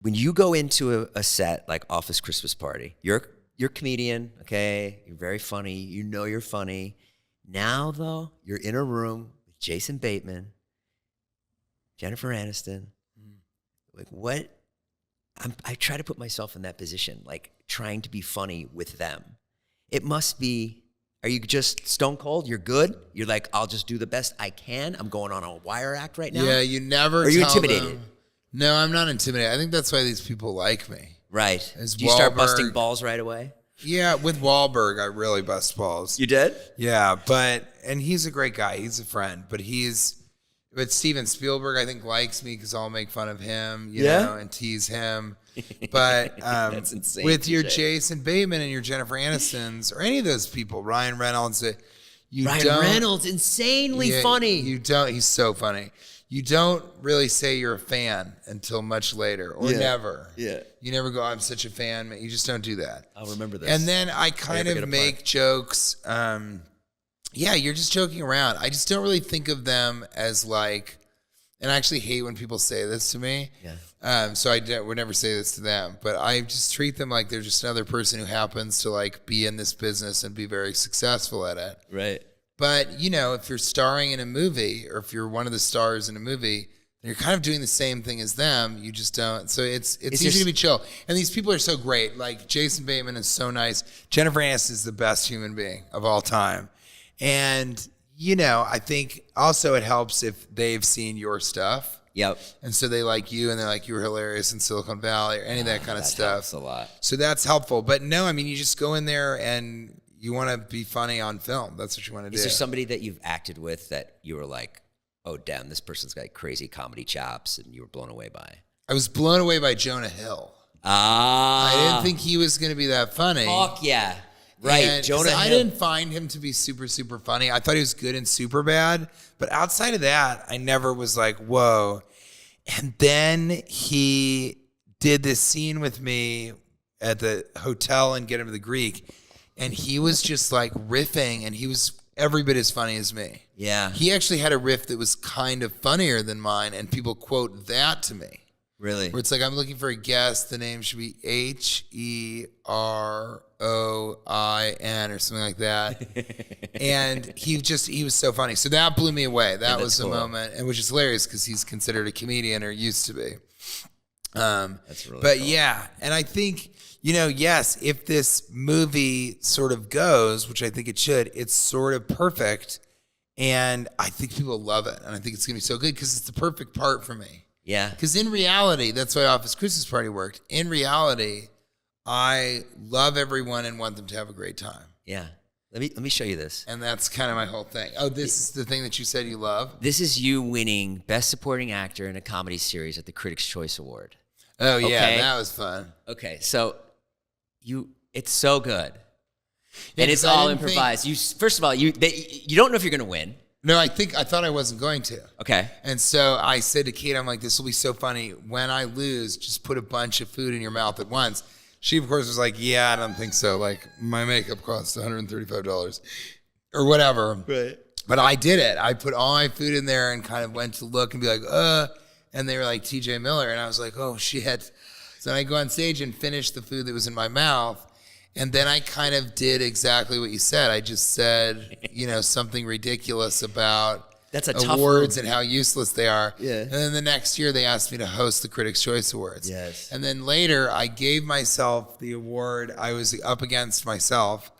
when you go into a set like Office Christmas Party, you're a comedian, okay? You're very funny. You know you're funny. Now, though, you're in a room with Jason Bateman, Jennifer Aniston. Like, what? I try to put myself in that position, like trying to be funny with them. It must be, are you just stone cold? You're good? You're like, I'll just do the best I can. I'm going on a wire act right now. Yeah, you never. Are you tell intimidated? them. No, I'm not intimidated. I think that's why these people like me. Right. As Do you start Wahlberg- busting balls right away? Yeah, with Wahlberg, I really bust balls. You did? Yeah, and he's a great guy. He's a friend, but Steven Spielberg, I think, likes me because I'll make fun of him, you know, and tease him. But That's insane, with your TJ. Jason Bateman and your Jennifer Anistons or any of those people, Ryan Reynolds, Ryan Reynolds, insanely funny. You don't. He's so funny. You don't really say you're a fan until much later or never. Yeah. You never go, I'm such a fan. You just don't do that. I'll remember this. And then I kind of make jokes. Yeah, you're just joking around. I just don't really think of them as like, and I actually hate when people say this to me. Yeah. So I would never say this to them, but I just treat them like they're just another person who happens to like be in this business and be very successful at it. Right. But, you know, if you're starring in a movie or if you're one of the stars in a movie, then you're kind of doing the same thing as them. You just don't. So it's easy to be chill. And these people are so great. Like Jason Bateman is so nice. Jennifer Aniston is the best human being of all time. And, you know, I think also it helps if they've seen your stuff. Yep. And so they like you and they're like, you were hilarious in Silicon Valley or any of that kind of stuff. Helps a lot. So that's helpful. But no, I mean, you just go in there and you want to be funny on film. That's what you want to do. Is there somebody that you've acted with that you were like, oh, damn, this person's got crazy comedy chops, and you were blown away by? I was blown away by Jonah Hill. I I didn't think he was going to be that funny. Fuck yeah. Right, And Jonah Hill. I didn't find him to be super, super funny. I thought he was good in Superbad. But outside of that, I never was like, whoa. And then he did this scene with me at the hotel in Get Him to the Greek. And he was just like riffing, and he was every bit as funny as me. Yeah. He actually had a riff that was kind of funnier than mine, and people quote that to me. Really? Where it's like, I'm looking for a guest. The name should be Heroin or something like that. And he was so funny. So that blew me away. That was the moment, and which is hilarious because he's considered a comedian or used to be. That's really But cool. yeah, and I think, you know, yes, if this movie sort of goes, which I think it should, it's sort of perfect. And I think people love it. And I think it's going to be so good because it's the perfect part for me. Yeah. Because in reality, that's why Office Christmas Party worked. In reality, I love everyone and want them to have a great time. Yeah. Let me show you this. And that's kind of my whole thing. Oh, this is the thing that you said you love? This is you winning Best Supporting Actor in a Comedy Series at the Critics' Choice Award. Oh, yeah, Okay. that was fun. Okay, so it's so good. Yeah, and it's 'cause I all didn't improvised. First of all, you don't know if you're going to win. No, I thought I wasn't going to. Okay. And so I said to Kate, I'm like, this will be so funny. When I lose, just put a bunch of food in your mouth at once. She, of course, was like, yeah, I don't think so. Like, my makeup costs $135 or whatever. Right. But I did it. I put all my food in there and kind of went to look and be like, and they were like, T.J. Miller. And I was like, oh, shit. So then I go on stage and finish the food that was in my mouth. And then I kind of did exactly what you said. I just said, you know, something ridiculous about That's a tough awards one. and how useless they are. Yeah. And then the next year they asked me to host the Critics' Choice Awards. Yes. And then later I gave myself the award. I was up against myself.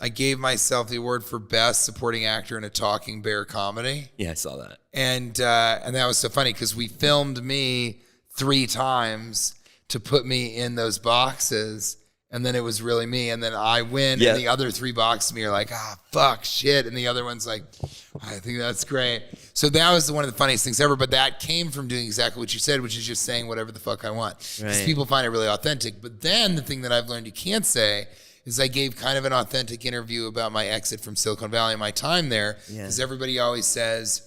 I gave myself the award for Best Supporting Actor in a Talking Bear Comedy. Yeah, I saw that. And that was so funny because we filmed me 3 times to put me in those boxes. And then it was really me. And then I win. Yeah. And the other 3 boxes of me are like, fuck, shit. And the other one's like, I think that's great. So that was one of the funniest things ever. But that came from doing exactly what you said, which is just saying whatever the fuck I want. Because Right. people find it really authentic. But then the thing that I've learned you can't say is I gave kind of an authentic interview about my exit from Silicon Valley and my time there. Yeah. Because everybody always says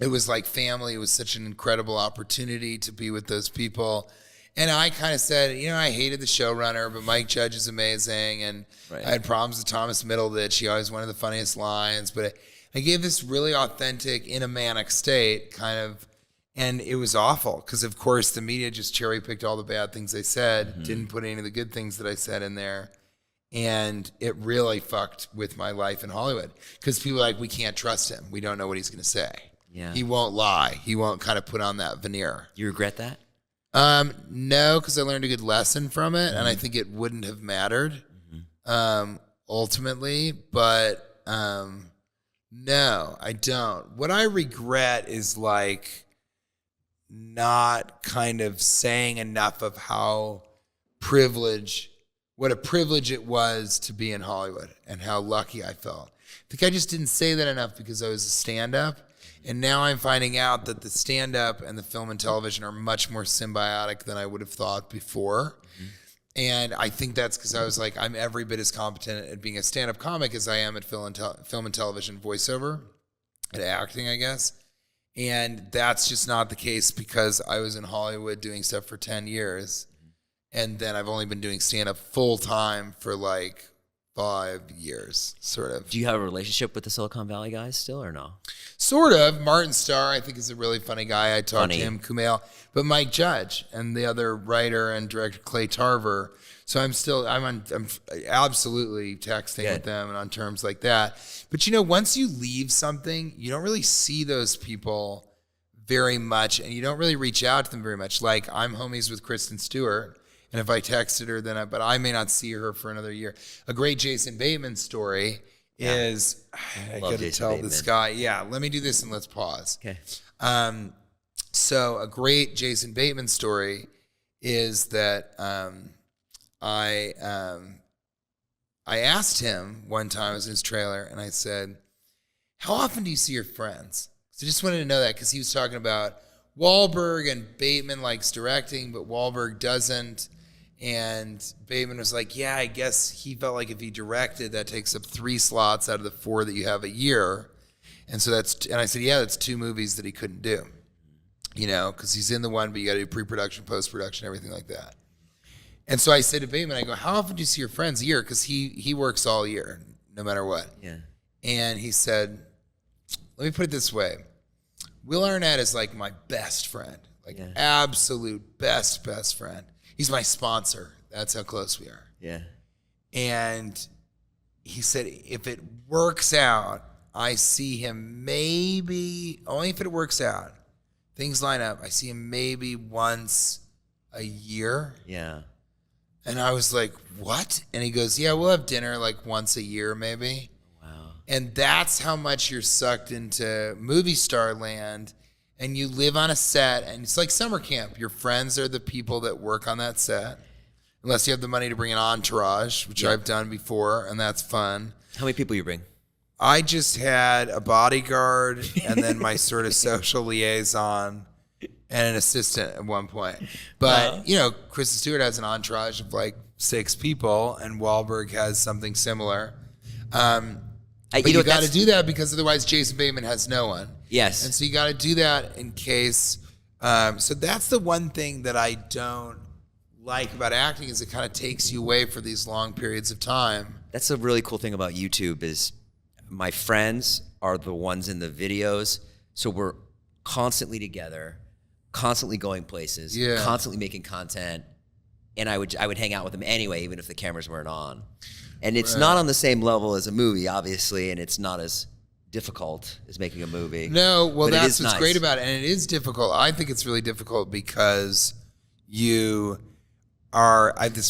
it was like family. It was such an incredible opportunity to be with those people. And I kind of said, you know, I hated the showrunner, but Mike Judge is amazing. And Right. I had problems with Thomas Middleditch. He always wanted the funniest lines. But I gave this really authentic, in a manic state, kind of And it was awful because, of course, the media just cherry picked all the bad things I said, didn't put any of the good things that I said in there. And it really fucked with my life in Hollywood because people are like, we can't trust him. We don't know what he's going to say. Yeah. He won't lie. He won't kind of put on that veneer. You regret that? No, because I learned a good lesson from it, and I think it wouldn't have mattered ultimately. But no, I don't. What I regret is like not kind of saying enough of what a privilege it was to be in Hollywood and how lucky I felt. I think I just didn't say that enough because I was a stand-up. And now I'm finding out that the stand-up and the film and television are much more symbiotic than I would have thought before. And I think that's because I was like, I'm every bit as competent at being a stand-up comic as I am at film and television voiceover, at acting, I guess. And that's just not the case because I was in Hollywood doing stuff for 10 years. And then I've only been doing stand-up full-time for like 5 years, sort of. Do you have a relationship with the Silicon Valley guys still or no? Sort of. Martin Starr, I think, is a really funny guy. I talked to him, Kumail. But Mike Judge and the other writer and director, Clay Tarver. So I'm absolutely texting with them and on terms like that. But, once you leave something, you don't really see those people very much, and you don't really reach out to them very much. Like, I'm homies with Kristen Stewart. And if I texted her, but I may not see her for another year. A great Jason Bateman story is, I got to tell this guy, let me do this and let's pause. Okay. So a great Jason Bateman story is that I asked him one time, I was in his trailer, and I said, how often do you see your friends? So I just wanted to know that because he was talking about Wahlberg and Bateman likes directing, but Wahlberg doesn't. And Bateman was like, yeah, I guess he felt like if he directed, that takes up 3 slots out of the 4 that you have a year. And so and I said, yeah, that's 2 movies that he couldn't do, because he's in the one, but you got to do pre-production, post-production, everything like that. And so I said to Bateman, I go, how often do you see your friends a year? Because he works all year, no matter what. Yeah. And he said, let me put it this way. Will Arnett is like my best friend, absolute best friend. He's my sponsor. That's how close we are. Yeah. And he said, if it works out, I see him maybe, only if it works out, things line up, I see him maybe once a year. Yeah. And I was like, what? And he goes, yeah, we'll have dinner like once a year maybe. Wow. And that's how much you're sucked into movie star land. And you live on a set, and it's like summer camp. Your friends are the people that work on that set, unless you have the money to bring an entourage, which I've done before, and that's fun. How many people you bring? I just had a bodyguard, and then my sort of social liaison, and an assistant at one point. But, Kristen Stewart has an entourage of like 6 people, and Wahlberg has something similar. But you got to do that because otherwise Jason Bateman has no one. Yes. And so you got to do that in case. So that's the one thing that I don't like about acting is it kind of takes you away for these long periods of time. That's a really cool thing about YouTube is my friends are the ones in the videos. So we're constantly together, constantly going places, constantly making content. And I would hang out with them anyway, even if the cameras weren't on. And it's not on the same level as a movie, obviously, and it's not as difficult as making a movie. No, well, that's what's nice. Great about it. And it is difficult. I think it's really difficult because this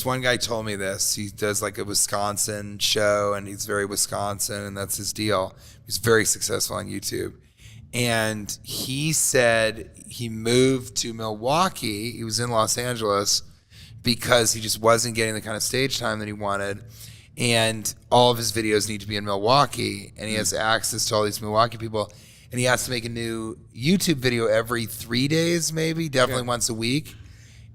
one guy told me this. He does like a Wisconsin show, and he's very Wisconsin, and that's his deal. He's very successful on YouTube. And he said he moved to Milwaukee. He was in Los Angeles because he just wasn't getting the kind of stage time that he wanted. And all of his videos need to be in Milwaukee, and he has access to all these Milwaukee people, and he has to make a new YouTube video every 3 days, maybe, definitely once a week.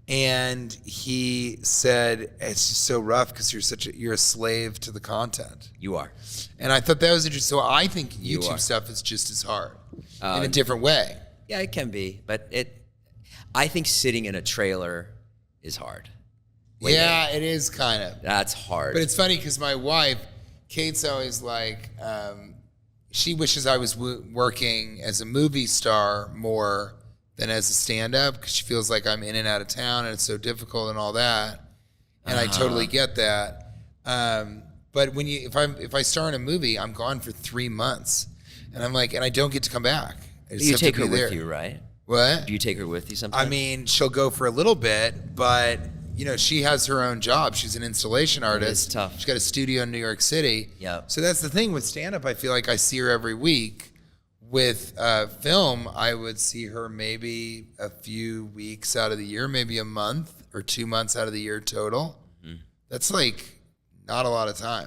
And he said it's just so rough because you're a slave to the content. You are. And I thought that was interesting. So I think YouTube stuff is just as hard in a different way. Yeah, it can be, but I think sitting in a trailer is hard. Yeah, it is kind of. That's hard. But it's funny because my wife, Kate's always like, she wishes I was working as a movie star more than as a stand-up because she feels like I'm in and out of town and it's so difficult and all that. And I totally get that. But when if I star in a movie, I'm gone for 3 months, and I'm like, and I don't get to come back. You take her with you, right? What? Do you take her with you sometimes? I mean, she'll go for a little bit, but she has her own job. She's an installation artist. It's tough. She's got a studio in New York City. Yep. So that's the thing with stand-up. I feel like I see her every week. With film, I would see her maybe a few weeks out of the year, maybe a month or 2 months out of the year total. Mm-hmm. That's like not a lot of time.